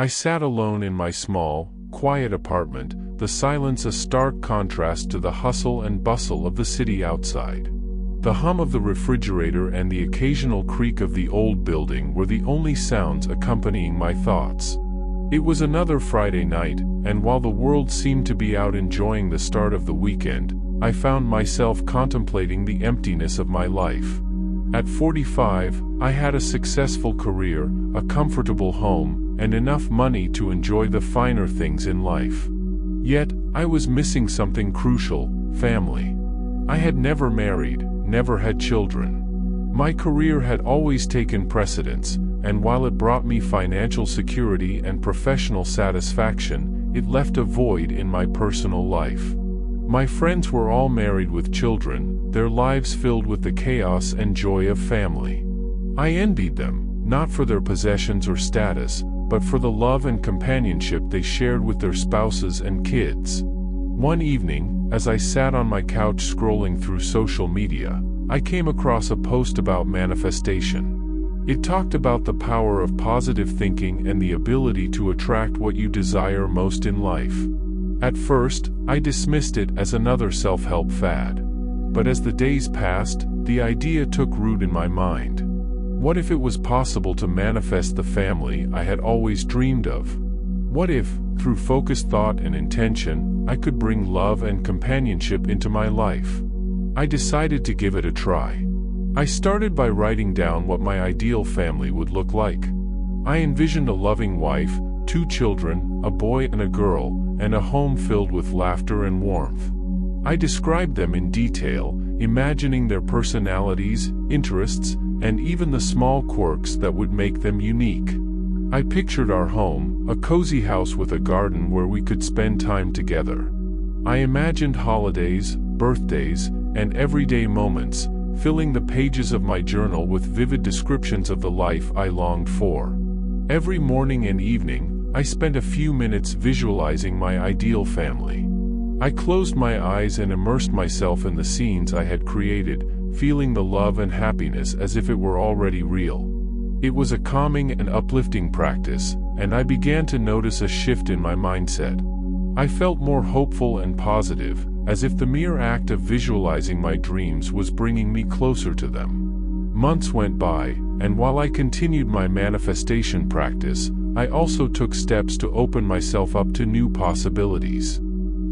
I sat alone in my small, quiet apartment, the silence a stark contrast to the hustle and bustle of the city outside. The hum of the refrigerator and the occasional creak of the old building were the only sounds accompanying my thoughts. It was another Friday night, and while the world seemed to be out enjoying the start of the weekend, I found myself contemplating the emptiness of my life. At 45, I had a successful career, a comfortable home, and enough money to enjoy the finer things in life. Yet, I was missing something crucial: family. I had never married, never had children. My career had always taken precedence, and while it brought me financial security and professional satisfaction, it left a void in my personal life. My friends were all married with children, their lives filled with the chaos and joy of family. I envied them, not for their possessions or status, but for the love and companionship they shared with their spouses and kids. One evening, as I sat on my couch scrolling through social media, I came across a post about manifestation. It talked about the power of positive thinking and the ability to attract what you desire most in life. At first, I dismissed it as another self-help fad. But as the days passed, the idea took root in my mind. What if it was possible to manifest the family I had always dreamed of? What if, through focused thought and intention, I could bring love and companionship into my life? I decided to give it a try. I started by writing down what my ideal family would look like. I envisioned a loving wife, 2 children, a boy and a girl, and a home filled with laughter and warmth. I described them in detail, imagining their personalities, interests, and even the small quirks that would make them unique. I pictured our home, a cozy house with a garden where we could spend time together. I imagined holidays, birthdays, and everyday moments, filling the pages of my journal with vivid descriptions of the life I longed for. Every morning and evening, I spent a few minutes visualizing my ideal family. I closed my eyes and immersed myself in the scenes I had created, feeling the love and happiness as if it were already real. It was a calming and uplifting practice, and I began to notice a shift in my mindset. I felt more hopeful and positive, as if the mere act of visualizing my dreams was bringing me closer to them. Months went by, and while I continued my manifestation practice, I also took steps to open myself up to new possibilities.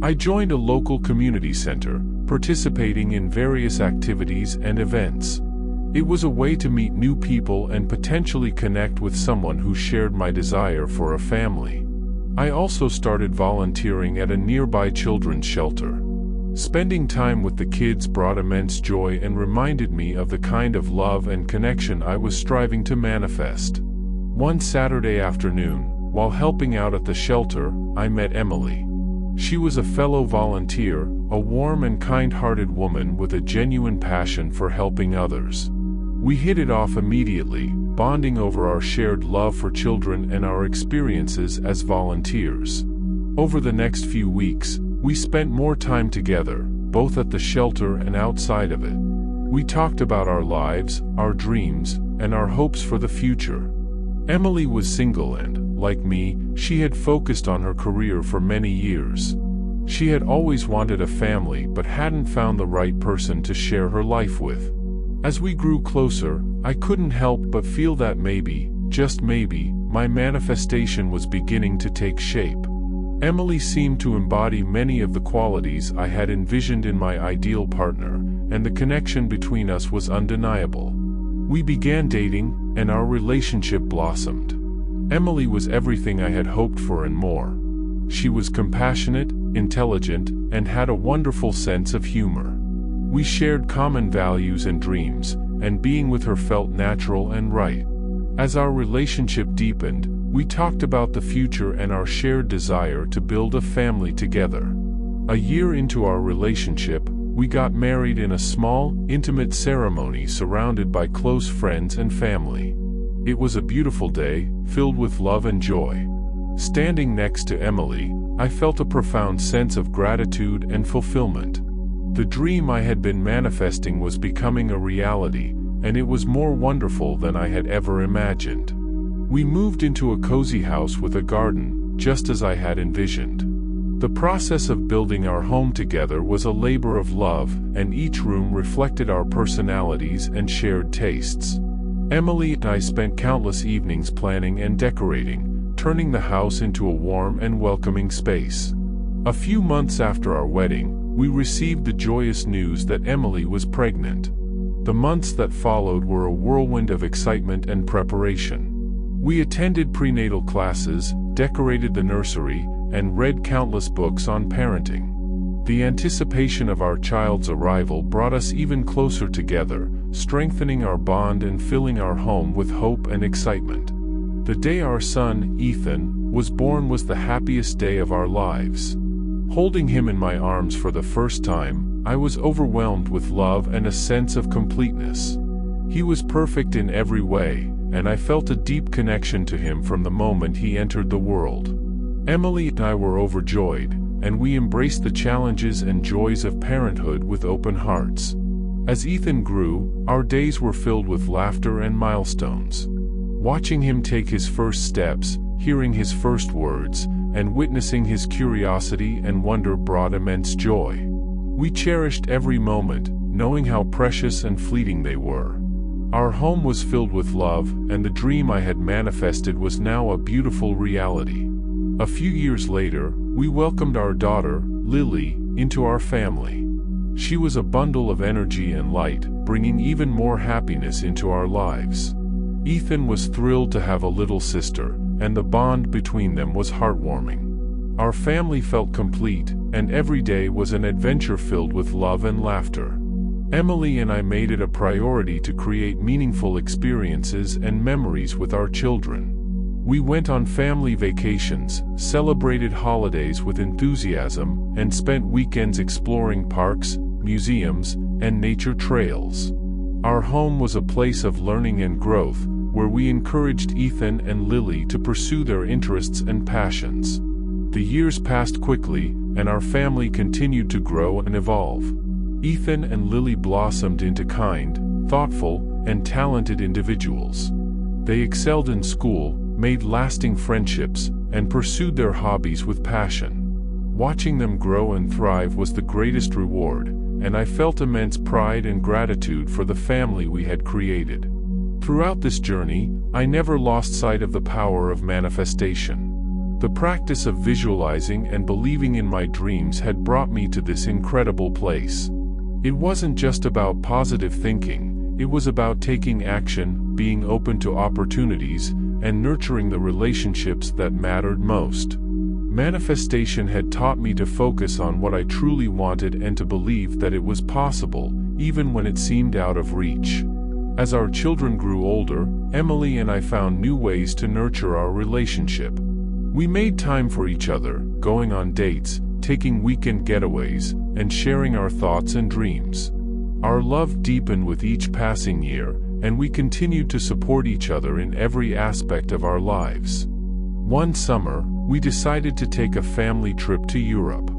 I joined a local community center, participating in various activities and events. It was a way to meet new people and potentially connect with someone who shared my desire for a family. I also started volunteering at a nearby children's shelter. Spending time with the kids brought immense joy and reminded me of the kind of love and connection I was striving to manifest. One Saturday afternoon, while helping out at the shelter, I met Emily. She was a fellow volunteer, a warm and kind-hearted woman with a genuine passion for helping others. We hit it off immediately, bonding over our shared love for children and our experiences as volunteers. Over the next few weeks, we spent more time together, both at the shelter and outside of it. We talked about our lives, our dreams, and our hopes for the future. Emily was single and, like me, she had focused on her career for many years. She had always wanted a family but hadn't found the right person to share her life with. As we grew closer, I couldn't help but feel that maybe, just maybe, my manifestation was beginning to take shape. Emily seemed to embody many of the qualities I had envisioned in my ideal partner, and the connection between us was undeniable. We began dating, and our relationship blossomed. Emily was everything I had hoped for and more. She was compassionate, intelligent, and had a wonderful sense of humor. We shared common values and dreams, and being with her felt natural and right. As our relationship deepened, we talked about the future and our shared desire to build a family together. A year into our relationship, we got married in a small, intimate ceremony surrounded by close friends and family. It was a beautiful day, filled with love and joy. Standing next to Emily, I felt a profound sense of gratitude and fulfillment. The dream I had been manifesting was becoming a reality, and it was more wonderful than I had ever imagined. We moved into a cozy house with a garden, just as I had envisioned. The process of building our home together was a labor of love, and each room reflected our personalities and shared tastes. Emily and I spent countless evenings planning and decorating, turning the house into a warm and welcoming space. A few months after our wedding, we received the joyous news that Emily was pregnant. The months that followed were a whirlwind of excitement and preparation. We attended prenatal classes, decorated the nursery, and read countless books on parenting. The anticipation of our child's arrival brought us even closer together, strengthening our bond and filling our home with hope and excitement. The day our son, Ethan, was born was the happiest day of our lives. Holding him in my arms for the first time, I was overwhelmed with love and a sense of completeness. He was perfect in every way, and I felt a deep connection to him from the moment he entered the world. Emily and I were overjoyed, and we embraced the challenges and joys of parenthood with open hearts. As Ethan grew, our days were filled with laughter and milestones. Watching him take his first steps, hearing his first words, and witnessing his curiosity and wonder brought immense joy. We cherished every moment, knowing how precious and fleeting they were. Our home was filled with love, and the dream I had manifested was now a beautiful reality. A few years later, we welcomed our daughter, Lily, into our family. She was a bundle of energy and light, bringing even more happiness into our lives. Ethan was thrilled to have a little sister, and the bond between them was heartwarming. Our family felt complete, and every day was an adventure filled with love and laughter. Emily and I made it a priority to create meaningful experiences and memories with our children. We went on family vacations, celebrated holidays with enthusiasm, and spent weekends exploring parks, museums, and nature trails. Our home was a place of learning and growth, where we encouraged Ethan and Lily to pursue their interests and passions. The years passed quickly, and our family continued to grow and evolve. Ethan and Lily blossomed into kind, thoughtful, and talented individuals. They excelled in school, made lasting friendships, and pursued their hobbies with passion. Watching them grow and thrive was the greatest reward, and I felt immense pride and gratitude for the family we had created. Throughout this journey, I never lost sight of the power of manifestation. The practice of visualizing and believing in my dreams had brought me to this incredible place. It wasn't just about positive thinking, it was about taking action, being open to opportunities, and nurturing the relationships that mattered most. Manifestation had taught me to focus on what I truly wanted and to believe that it was possible, even when it seemed out of reach. As our children grew older, Emily and I found new ways to nurture our relationship. We made time for each other, going on dates, taking weekend getaways, and sharing our thoughts and dreams. Our love deepened with each passing year, and we continued to support each other in every aspect of our lives. One summer, we decided to take a family trip to Europe.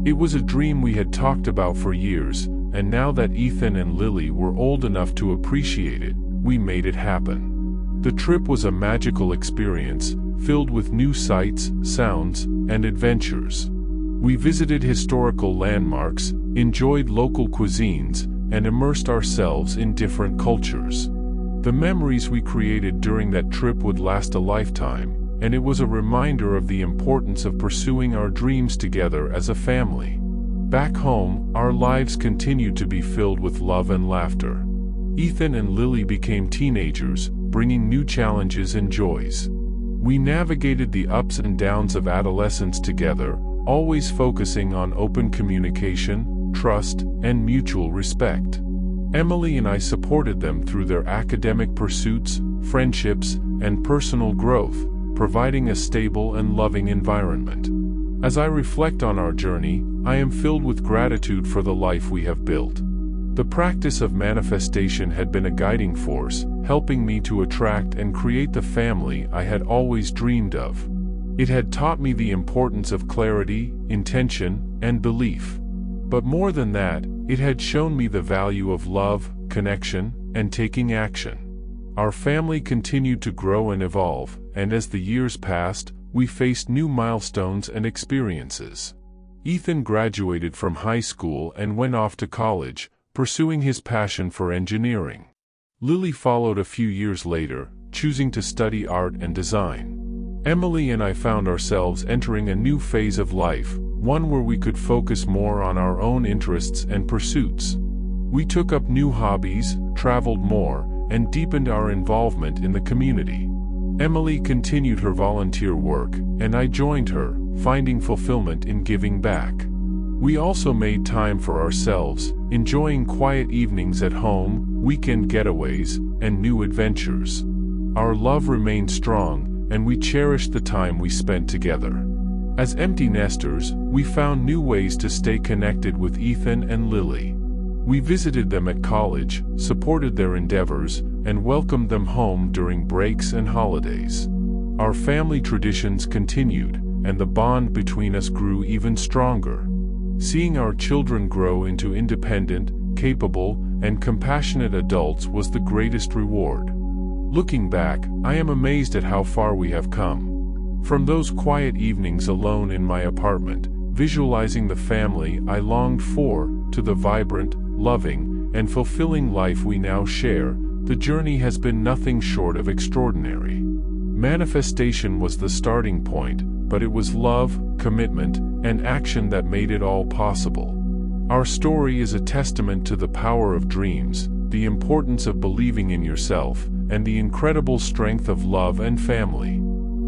It was a dream we had talked about for years, and now that Ethan and Lily were old enough to appreciate it, we made it happen. The trip was a magical experience, filled with new sights, sounds, and adventures. We visited historical landmarks, enjoyed local cuisines, and immersed ourselves in different cultures. The memories we created during that trip would last a lifetime, and it was a reminder of the importance of pursuing our dreams together as a family. Back home, our lives continued to be filled with love and laughter. Ethan and Lily became teenagers, bringing new challenges and joys. We navigated the ups and downs of adolescence together, always focusing on open communication, trust, and mutual respect. Emily and I supported them through their academic pursuits, friendships, and personal growth, providing a stable and loving environment. As I reflect on our journey, I am filled with gratitude for the life we have built. The practice of manifestation had been a guiding force, helping me to attract and create the family I had always dreamed of. It had taught me the importance of clarity, intention, and belief. But more than that, it had shown me the value of love, connection, and taking action. Our family continued to grow and evolve, and as the years passed, we faced new milestones and experiences. Ethan graduated from high school and went off to college, pursuing his passion for engineering. Lily followed a few years later, choosing to study art and design. Emily and I found ourselves entering a new phase of life, one where we could focus more on our own interests and pursuits. We took up new hobbies, traveled more, and deepened our involvement in the community. Emily continued her volunteer work, and I joined her, finding fulfillment in giving back. We also made time for ourselves, enjoying quiet evenings at home, weekend getaways, and new adventures. Our love remained strong, and we cherished the time we spent together. As empty nesters, we found new ways to stay connected with Ethan and Lily. We visited them at college, supported their endeavors, and welcomed them home during breaks and holidays. Our family traditions continued, and the bond between us grew even stronger. Seeing our children grow into independent, capable, and compassionate adults was the greatest reward. Looking back, I am amazed at how far we have come. From those quiet evenings alone in my apartment, visualizing the family I longed for, to the vibrant, loving, and fulfilling life we now share, the journey has been nothing short of extraordinary. Manifestation was the starting point, but it was love, commitment, and action that made it all possible. Our story is a testament to the power of dreams, the importance of believing in yourself, and the incredible strength of love and family.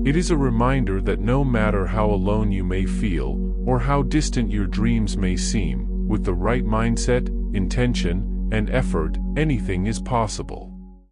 It is a reminder that no matter how alone you may feel, or how distant your dreams may seem, with the right mindset, intention, and effort, anything is possible.